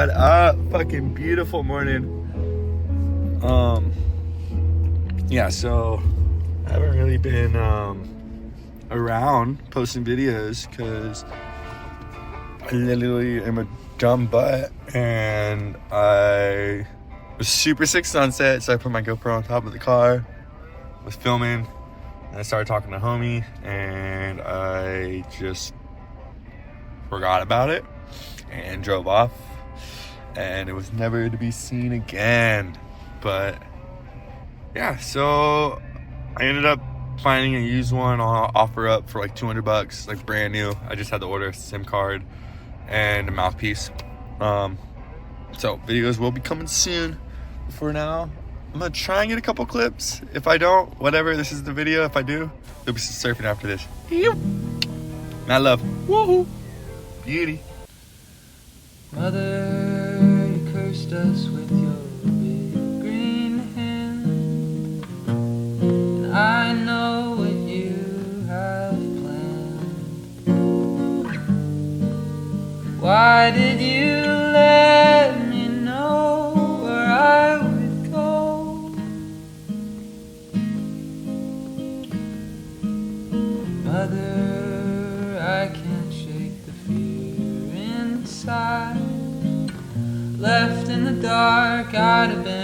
What up? Fucking beautiful morning. Yeah, so I haven't really been around posting videos because I literally am a dumb butt, and I was super sick sunset, so I put my GoPro on top of the car, was filming, and I started talking to homie, and I just forgot about it and drove off, and it was never to be seen again. But yeah, so I ended up finding a used one on offer up for like $200, like brand new. I just had to order a SIM card and a mouthpiece. So videos will be coming soon. For now, I'm gonna try and get a couple clips. If I don't, whatever, this is the video. If I do, there'll be some surfing after this. Mad love. Woohoo! Beauty. Mother, you cursed us with your big green hand, and I know what you have planned. Why did you let me know where I would go? Mother, I can't shake the fear inside. Left in the dark, I'd have been